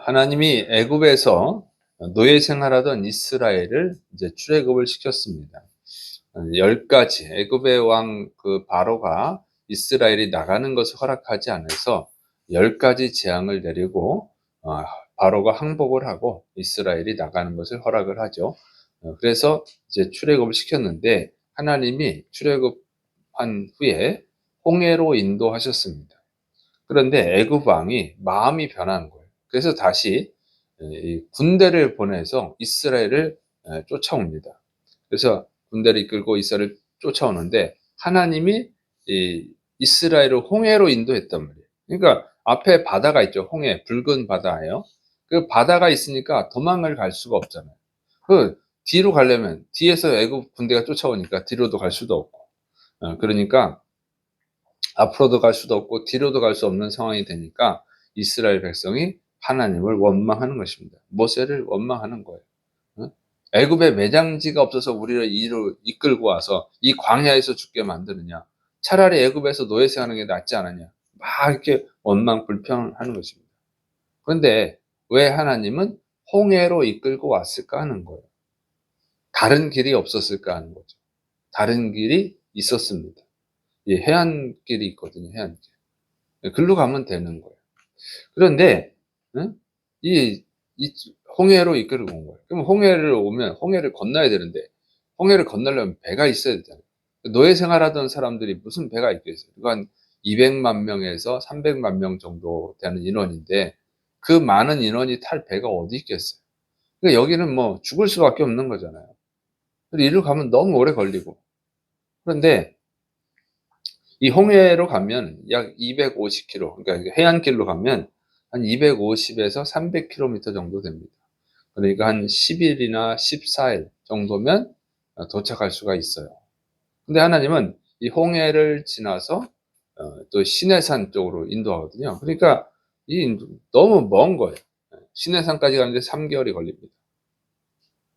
하나님이 애굽에서 노예 생활하던 이스라엘을 이제 출애굽을 시켰습니다. 10가지 애굽의 왕 그 바로가 이스라엘이 나가는 것을 허락하지 않아서 10가지 재앙을 내리고 바로가 항복을 하고 이스라엘이 나가는 것을 허락을 하죠. 그래서 이제 출애굽을 시켰는데 하나님이 출애굽한 후에 홍해로 인도하셨습니다. 그런데 애굽 왕이 마음이 변한 거예요. 그래서 다시 이 군대를 보내서 이스라엘을 쫓아옵니다. 그래서 군대를 이끌고 이스라엘을 쫓아오는데 하나님이 이 이스라엘을 홍해로 인도했단 말이에요. 그러니까 앞에 바다가 있죠. 홍해, 붉은 바다예요. 그 바다가 있으니까 도망을 갈 수가 없잖아요. 그 뒤로 가려면 뒤에서 애굽 군대가 쫓아오니까 뒤로도 갈 수도 없고, 그러니까 앞으로도 갈 수도 없고 뒤로도 갈 수 없는 상황이 되니까 이스라엘 백성이 하나님을 원망하는 것입니다. 모세를 원망하는 거예요. 애굽에 매장지가 없어서 우리를 이리로 이끌고 와서 이 광야에서 죽게 만드느냐, 차라리 애굽에서 노예 생활하는 게 낫지 않느냐, 막 이렇게 원망 불평하는 것입니다. 그런데 왜 하나님은 홍해로 이끌고 왔을까 하는 거예요. 다른 길이 없었을까 하는 거죠. 다른 길이 있었습니다. 이 해안길이 있거든요. 해안길. 글로 가면 되는 거예요. 그런데 이 홍해로 이끌고 온 거예요. 그럼 홍해를 오면 홍해를 건너야 되는데 홍해를 건너려면 배가 있어야 되잖아요. 노예 생활하던 사람들이 무슨 배가 있겠어요. 그거 한 200만 명에서 300만 명 정도 되는 인원인데 그 많은 인원이 탈 배가 어디 있겠어요. 그러니까 여기는 뭐 죽을 수밖에 없는 거잖아요. 근데 이리로 가면 너무 오래 걸리고. 그런데 이 홍해로 가면 약 250km, 그러니까 해안길로 가면 한 250에서 300km 정도 됩니다. 그러니까 한 10일이나 14일 정도면 도착할 수가 있어요. 근데 하나님은 이 홍해를 지나서 또 시내산 쪽으로 인도하거든요. 그러니까 너무 먼 거예요. 시내산까지 가는데 3개월이 걸립니다.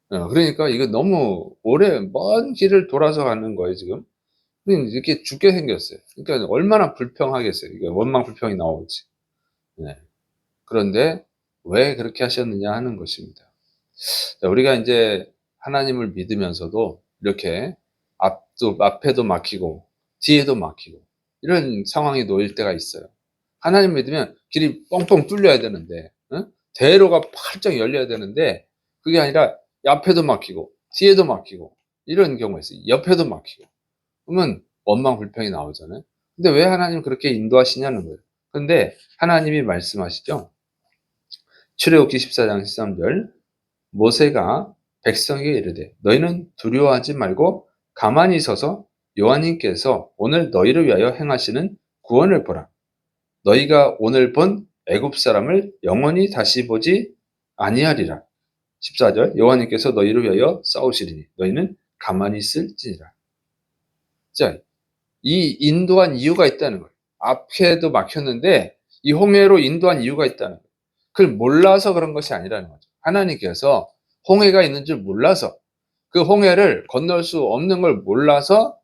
그러니까 이거 너무 먼 길을 돌아서 가는 거예요, 지금. 이렇게 죽게 생겼어요. 그러니까 얼마나 불평하겠어요. 이게 원망 불평이 나오지. 네. 그런데 왜 그렇게 하셨느냐 하는 것입니다. 우리가 이제 하나님을 믿으면서도 이렇게 앞에도 막히고 뒤에도 막히고 이런 상황이 놓일 때가 있어요. 하나님 믿으면 길이 뻥뻥 뚫려야 되는데, 대로가 활짝 열려야 되는데 그게 아니라 앞에도 막히고 뒤에도 막히고 이런 경우가 있어요. 옆에도 막히고. 그러면 원망 불평이 나오잖아요. 근데 왜 하나님 그렇게 인도하시냐는 거예요. 근데 하나님이 말씀하시죠. 출애굽기 14장 13절, 모세가 백성에게 이르되 너희는 두려워하지 말고 가만히 서서 여호와님께서 오늘 너희를 위하여 행하시는 구원을 보라. 너희가 오늘 본 애굽 사람을 영원히 다시 보지 아니하리라. 14절, 여호와님께서 너희를 위하여 싸우시리니 너희는 가만히 있을지니라. 자, 이 인도한 이유가 있다는 거예요. 앞에도 막혔는데 이 홍해로 인도한 이유가 있다는 거예요. 그걸 몰라서 그런 것이 아니라는 거죠. 하나님께서 홍해가 있는 줄 몰라서, 그 홍해를 건널 수 없는 걸 몰라서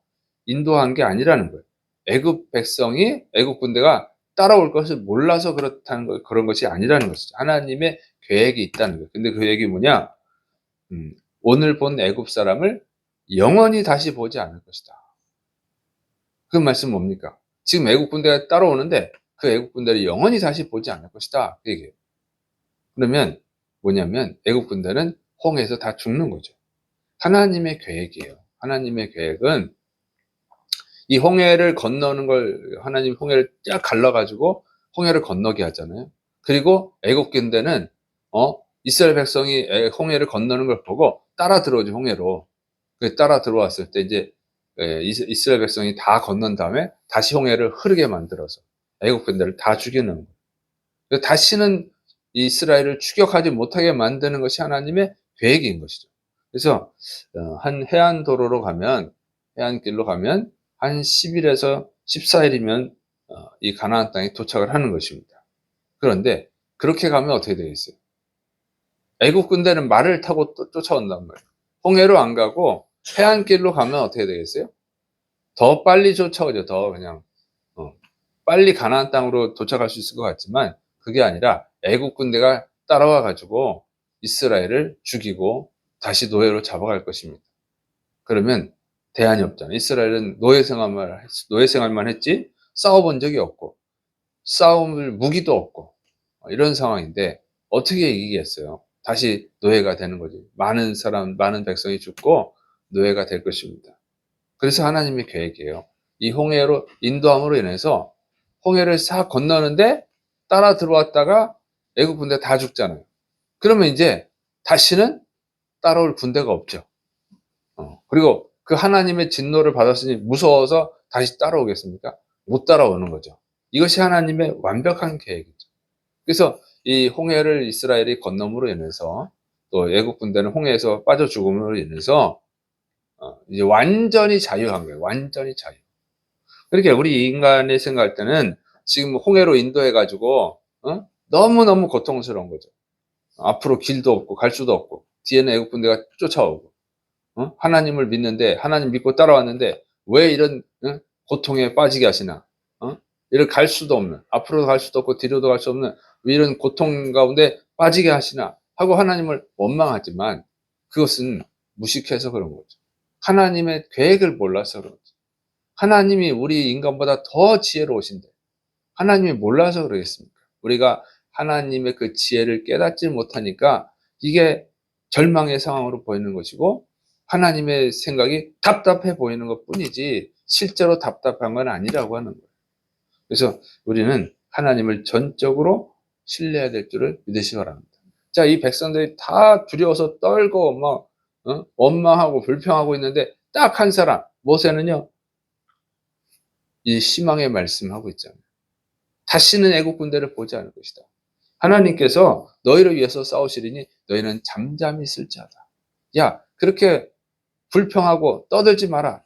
인도한 게 아니라는 거예요. 애굽 백성이, 애굽 군대가 따라올 것을 몰라서 그렇다는 거, 그런 것이 아니라는 것이죠. 하나님의 계획이 있다는 거예요. 근데 그 계획이 뭐냐? 오늘 본 애굽 사람을 영원히 다시 보지 않을 것이다. 그 말씀은 뭡니까? 지금 애국 군대가 따라오는데 그 애국 군대를 영원히 다시 보지 않을 것이다. 그 얘기예요. 그러면 뭐냐면 애국 군대는 홍해에서 다 죽는 거죠. 하나님의 계획이에요. 하나님의 계획은 이 홍해를 건너는 걸, 하나님 홍해를 쫙 갈라가지고 홍해를 건너게 하잖아요. 그리고 애국 군대는 이스라엘 백성이 홍해를 건너는 걸 보고 따라 들어오죠. 홍해로. 따라 들어왔을 때 이제 이스라엘 백성이 다 건넌 다음에 다시 홍해를 흐르게 만들어서 애국 군대를 다 죽이는 거예요. 다시는 이스라엘을 추격하지 못하게 만드는 것이 하나님의 계획인 것이죠. 그래서 한 해안도로로 가면, 해안길로 가면 한 10일에서 14일이면 이 가나안 땅에 도착을 하는 것입니다. 그런데 그렇게 가면 어떻게 되겠어요? 애국 군대는 말을 타고 쫓아온단 말이에요. 홍해로 안 가고 해안길로 가면 어떻게 되겠어요? 더 빨리 쫓아오죠. 더 그냥 빨리 가나안 땅으로 도착할 수 있을 것 같지만 그게 아니라 애국 군대가 따라와 가지고 이스라엘을 죽이고 다시 노예로 잡아갈 것입니다. 그러면 대안이 없잖아요. 이스라엘은 노예 생활만 했지 싸워본 적이 없고 싸움을 무기도 없고 이런 상황인데 어떻게 이기겠어요? 다시 노예가 되는 거지. 많은 백성이 죽고 노예가 될 것입니다. 그래서 하나님의 계획이에요. 이 홍해로 인도함으로 인해서 홍해를 싹 건너는데 따라 들어왔다가 애국 군대 다 죽잖아요. 그러면 이제 다시는 따라올 군대가 없죠. 그리고 그 하나님의 진노를 받았으니 무서워서 다시 따라오겠습니까? 못 따라오는 거죠. 이것이 하나님의 완벽한 계획이죠. 그래서 이 홍해를 이스라엘이 건너므로 인해서 또 애국 군대는 홍해에서 빠져 죽음으로 인해서 이제 완전히 자유한 거예요. 완전히 자유. 그렇게 우리 인간이 생각할 때는 지금 홍해로 인도해 가지고 너무너무 고통스러운 거죠. 앞으로 길도 없고 갈 수도 없고 뒤에는 애국 군대가 쫓아오고 하나님을 믿는데 하나님 믿고 따라왔는데 왜 이런 고통에 빠지게 하시나? 이를 갈 수도 없는 앞으로도 갈 수도 없고 뒤로도 갈 수 없는 왜 이런 고통 가운데 빠지게 하시나 하고 하나님을 원망하지만 그것은 무식해서 그런 거죠. 하나님의 계획을 몰라서 그런 거죠. 하나님이 우리 인간보다 더 지혜로우신데 하나님이 몰라서 그러겠습니까? 우리가 하나님의 그 지혜를 깨닫지 못하니까 이게 절망의 상황으로 보이는 것이고 하나님의 생각이 답답해 보이는 것뿐이지 실제로 답답한 건 아니라고 하는 거예요. 그래서 우리는 하나님을 전적으로 신뢰해야 될 줄을 믿으시기 바랍니다. 자, 이 백성들이 다 두려워서 떨고 막 원망하고 불평하고 있는데 딱 한 사람 모세는요 이 희망의 말씀하고 있잖아요. 다시는 애국 군대를 보지 않을 것이다. 하나님께서 너희를 위해서 싸우시리니 너희는 잠잠히 있을지어다. 야, 그렇게 불평하고 떠들지 마라.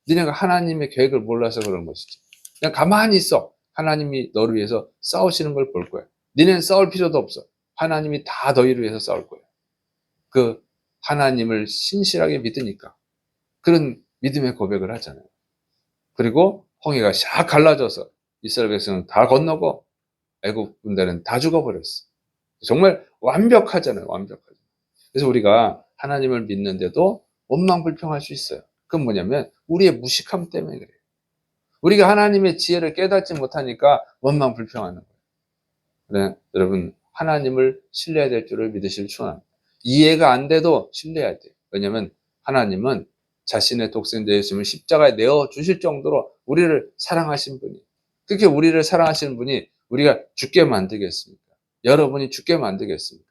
니네가 하나님의 계획을 몰라서 그런 것이지. 그냥 가만히 있어. 하나님이 너를 위해서 싸우시는 걸 볼 거야. 니네는 싸울 필요도 없어. 하나님이 다 너희를 위해서 싸울 거야. 그 하나님을 신실하게 믿으니까 그런 믿음의 고백을 하잖아요. 그리고 홍해가 샥 갈라져서 이스라엘 백성은 다 건너고 애국 군대는 다 죽어버렸어. 정말 완벽하잖아요. 완벽하죠. 그래서 우리가 하나님을 믿는데도 원망불평할 수 있어요. 그건 뭐냐면 우리의 무식함 때문에 그래요. 우리가 하나님의 지혜를 깨닫지 못하니까 원망불평하는 거예요. 그래, 여러분 하나님을 신뢰해야 될 줄을 믿으시길 축원합니다. 이해가 안 돼도 신뢰해야 돼요. 왜냐하면 하나님은 자신의 독생자 예수님을 십자가에 내어 주실 정도로 우리를 사랑하신 분이, 그렇게 우리를 사랑하시는 분이 우리가 죽게 만들겠습니까? 여러분이 죽게 만들겠습니까?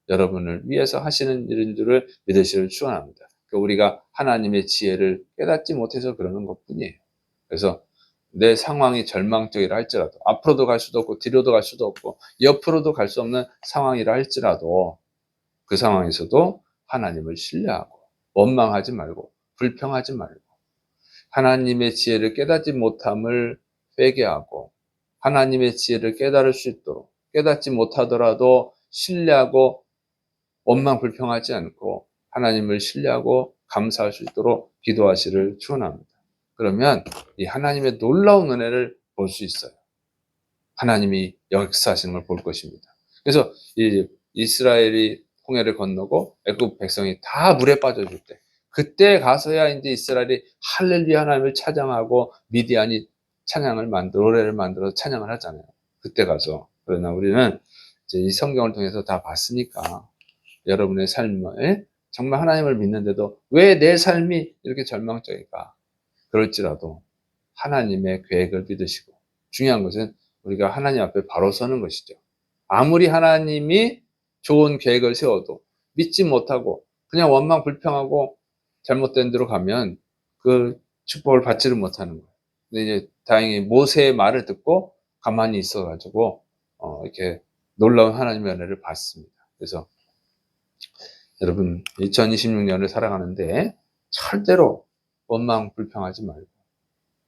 여러분을 위해서 하시는 일인 줄을 믿으시길 축원합니다. 우리가 하나님의 지혜를 깨닫지 못해서 그러는 것뿐이에요. 그래서 내 상황이 절망적이라 할지라도 앞으로도 갈 수도 없고 뒤로도 갈 수도 없고 옆으로도 갈 수 없는 상황이라 할지라도 그 상황에서도 하나님을 신뢰하고 원망하지 말고 불평하지 말고 하나님의 지혜를 깨닫지 못함을 회개하고 하나님의 지혜를 깨달을 수 있도록 깨닫지 못하더라도 신뢰하고 원망 불평하지 않고 하나님을 신뢰하고 감사할 수 있도록 기도하시를 축원합니다. 그러면 이 하나님의 놀라운 은혜를 볼 수 있어요. 하나님이 역사하시는 걸 볼 것입니다. 그래서 이 이스라엘이 홍해를 건너고 애굽 백성이 다 물에 빠져줄 때 그때 가서야 이제 이스라엘이 할렐루야 하나님을 찬양하고 미디안이 노래를 만들어서 찬양을 하잖아요. 그때 가서. 그러나 우리는 이제 이 성경을 통해서 다 봤으니까 여러분의 삶에 정말 하나님을 믿는데도 왜 내 삶이 이렇게 절망적일까? 그럴지라도 하나님의 계획을 믿으시고 중요한 것은 우리가 하나님 앞에 바로 서는 것이죠. 아무리 하나님이 좋은 계획을 세워도 믿지 못하고 그냥 원망 불평하고 잘못된 대로 가면 그 축복을 받지를 못하는 거예요. 근데 이제 다행히 모세의 말을 듣고 가만히 있어가지고 이렇게 놀라운 하나님의 은혜를 받습니다. 그래서 여러분 2026년을 살아가는데 절대로 원망 불평하지 말고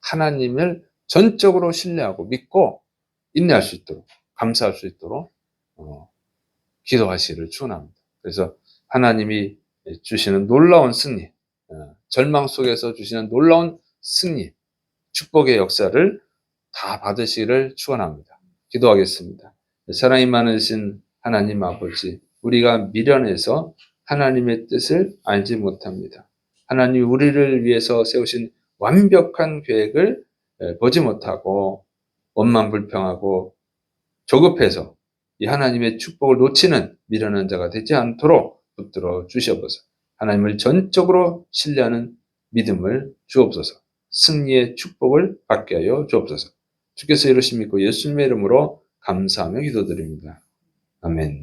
하나님을 전적으로 신뢰하고 믿고 인내할 수 있도록 감사할 수 있도록 기도하시기를 축원합니다. 그래서 하나님이 주시는 놀라운 승리, 절망 속에서 주시는 놀라운 승리, 축복의 역사를 다 받으시기를 축원합니다. 기도하겠습니다. 사랑이 많으신 하나님 아버지, 우리가 미련해서 하나님의 뜻을 알지 못합니다. 하나님 우리를 위해서 세우신 완벽한 계획을 보지 못하고 원망불평하고 조급해서 이 하나님의 축복을 놓치는 미련한 자가 되지 않도록 붙들어 주시옵소서. 하나님을 전적으로 신뢰하는 믿음을 주옵소서. 승리의 축복을 받게 하여 주옵소서. 주께서 이루심 믿고 예수님의 이름으로 감사하며 기도드립니다. 아멘.